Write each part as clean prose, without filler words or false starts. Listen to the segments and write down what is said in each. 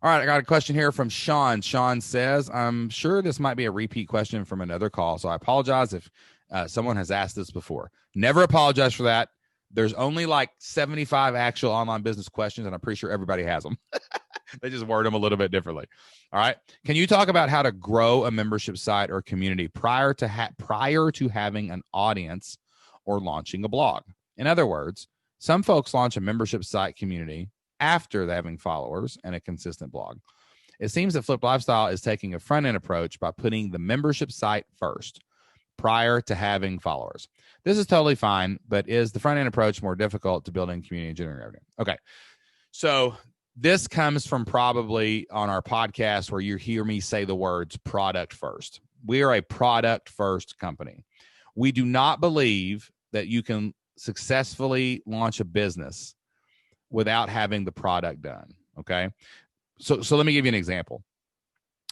All right, I got a question here from Sean. Sean says, I'm sure this might be a repeat question from another call, so I apologize if someone has asked this before. Never apologize for that. There's only like 75 actual online business questions, and I'm pretty sure everybody has them. They just word them a little bit differently. All right. Can you talk about how to grow a membership site or community prior to having an audience or launching a blog? In other words, some folks launch a membership site community after having followers and a consistent blog. It seems that Flip Lifestyle is taking a front end approach by putting the membership site first prior to having followers. This is totally fine, but is the front end approach more difficult to building community and generating revenue? Okay. So this comes from probably on our podcast where you hear me say the words product first. We are a product first company. We do not believe that you can successfully launch a business without having the product done. Okay. So let me give you an example.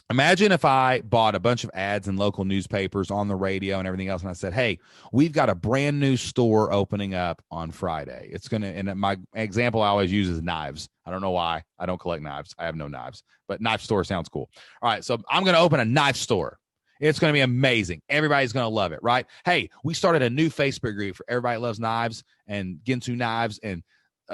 Imagine if I bought a bunch of ads in local newspapers, on the radio and everything else, and I said, hey, we've got a brand new store opening up on Friday. It's going to, and my example I always use is knives. I don't know why. I don't collect knives. I have no knives, but knife store sounds cool. All right, so I'm going to open a knife store. It's going to be amazing. Everybody's going to love it, right? Hey, we started a new Facebook group for everybody that loves knives and Ginsu knives and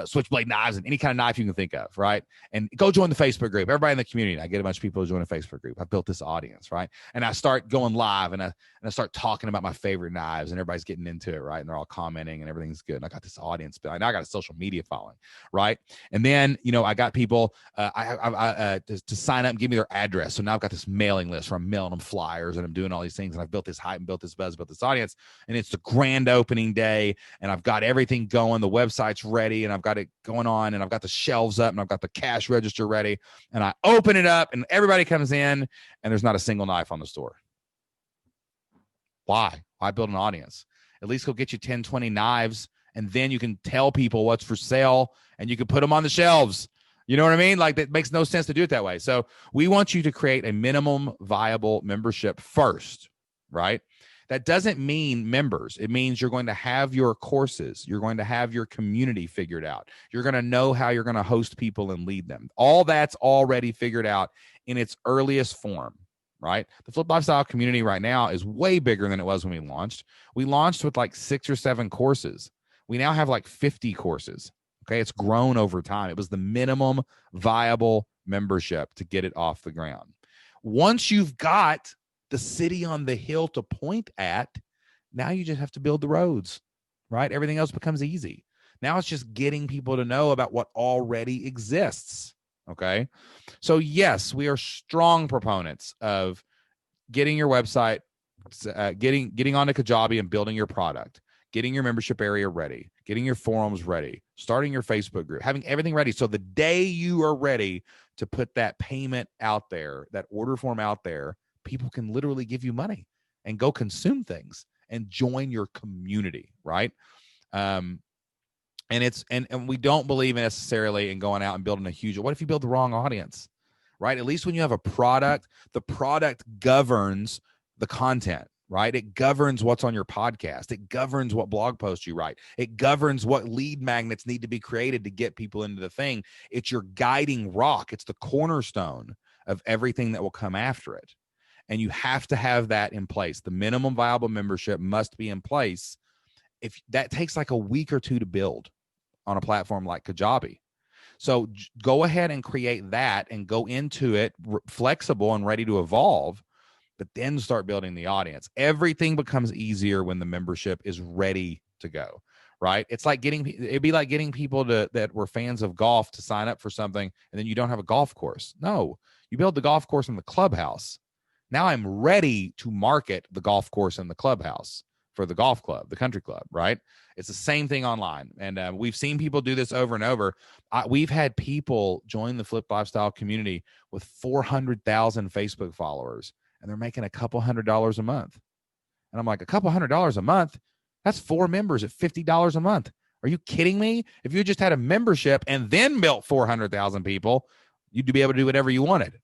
switchblade knives and any kind of knife you can think of, right? And go join the Facebook group. Everybody in the community. I get a bunch of people to join a Facebook group. I built this audience, right? And I start going live and I start talking about my favorite knives and everybody's getting into it, right? And they're all commenting and everything's good. And I got this audience, but now I got a social media following, right? And then, I got people to sign up and give me their address. So now I've got this mailing list where I'm mailing them flyers and I'm doing all these things. And I've built this hype and built this buzz, built this audience. And it's the grand opening day and I've got everything going. The website's ready and I've got it going on and I've got the shelves up and I've got the cash register ready and I open it up and everybody comes in and there's not a single knife on the store. Why build an audience? At least go get you 10, 20 knives and then you can tell people what's for sale and you can put them on the shelves. You know what I mean? Like that makes no sense to do it that way. So we want you to create a minimum viable membership first, right? That doesn't mean members. It means you're going to have your courses. You're going to have your community figured out. You're going to know how you're going to host people and lead them. All that's already figured out in its earliest form, right? The Flip Lifestyle community right now is way bigger than it was when we launched. We launched with like 6 or 7 courses. We now have like 50 courses. Okay, it's grown over time. It was the minimum viable membership to get it off the ground. Once you've got the city on the hill to point at, now you just have to build the roads, right? Everything else becomes easy. Now it's just getting people to know about what already exists. Okay. So yes, we are strong proponents of getting your website, getting onto Kajabi and building your product, getting your membership area ready, getting your forums ready, starting your Facebook group, having everything ready. So the day you are ready to put that payment out there, that order form out there, people can literally give you money and go consume things and join your community, right? And we don't believe necessarily in going out and building a huge, what if you build the wrong audience, right? At least when you have a product, the product governs the content, right? It governs what's on your podcast. It governs what blog posts you write. It governs what lead magnets need to be created to get people into the thing. It's your guiding rock. It's the cornerstone of everything that will come after it. And you have to have that in place. The minimum viable membership must be in place. If that takes like a week or 2 to build on a platform like Kajabi. So go ahead and create that and go into it flexible and ready to evolve, but then start building the audience. Everything becomes easier when the membership is ready to go, right? It'd be like getting people that were fans of golf to sign up for something and then you don't have a golf course. No, you build the golf course in the clubhouse. Now I'm ready to market the golf course in the clubhouse for the golf club, the country club, right? It's the same thing online. And we've seen people do this over and over. We've had people join the Flip Lifestyle community with 400,000 Facebook followers, and they're making a couple $100s a month. And I'm like, a couple $100s a month? That's 4 members at $50 a month. Are you kidding me? If you just had a membership and then built 400,000 people, you'd be able to do whatever you wanted,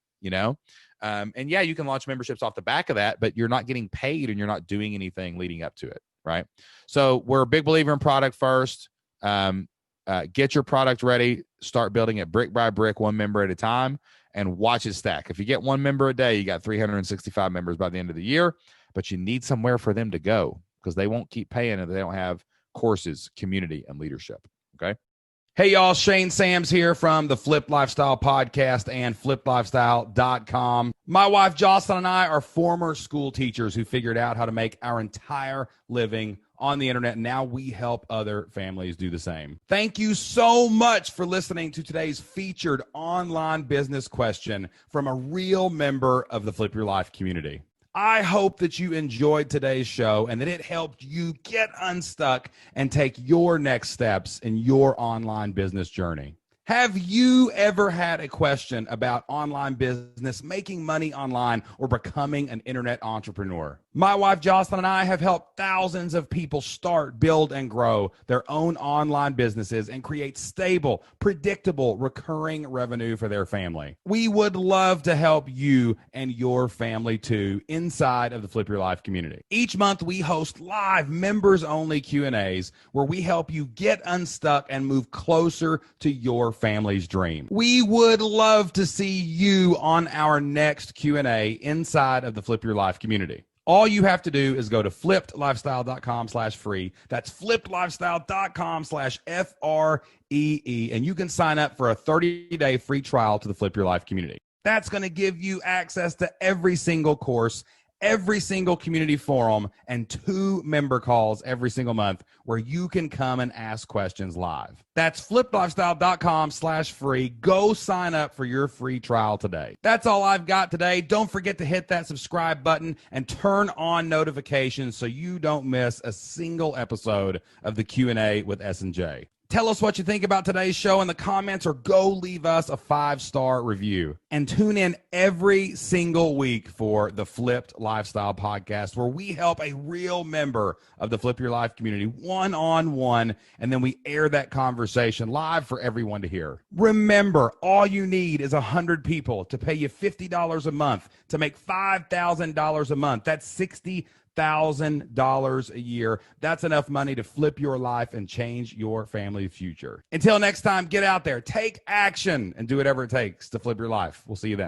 and yeah, you can launch memberships off the back of that, but you're not getting paid and you're not doing anything leading up to it, right? So we're a big believer in product first. Get your product ready, start building it brick by brick, 1 member at a time, and watch it stack. If you get one member a day, you got 365 members by the end of the year, but you need somewhere for them to go because they won't keep paying if they don't have courses, community, and leadership. Okay. Hey, y'all. Shane Sams here from the Flipped Lifestyle Podcast and flippedlifestyle.com. My wife, Jocelyn, and I are former school teachers who figured out how to make our entire living on the internet. And now we help other families do the same. Thank you so much for listening to today's featured online business question from a real member of the Flip Your Life community. I hope that you enjoyed today's show and that it helped you get unstuck and take your next steps in your online business journey. Have you ever had a question about online business, making money online, or becoming an internet entrepreneur? My wife, Jocelyn, and I have helped thousands of people start, build, and grow their own online businesses and create stable, predictable, recurring revenue for their family. We would love to help you and your family too inside of the Flip Your Life community. Each month, we host live members-only Q&As where we help you get unstuck and move closer to your family's dream. We would love to see you on our next Q&A inside of the Flip Your Life community. All you have to do is go to flippedlifestyle.com/free. That's flippedlifestyle.com/FREE. And you can sign up for a 30-day free trial to the Flip Your Life community. That's going to give you access to every single course, every single community forum, and 2 member calls every single month where you can come and ask questions live. That's flippedlifestyle.com/free. Go sign up for your free trial today. That's all I've got today. Don't forget to hit that subscribe button and turn on notifications so you don't miss a single episode of the Q&A with S&J. Tell us what you think about today's show in the comments or go leave us a 5-star review. And tune in every single week for the Flipped Lifestyle Podcast, where we help a real member of the Flip Your Life community one-on-one, and then we air that conversation live for everyone to hear. Remember, all you need is 100 people to pay you $50 a month to make $5,000 a month. That's $60,000 a year. That's enough money to flip your life and change your family future. Until next time, get out there, take action, and do whatever it takes to flip your life. We'll see you then.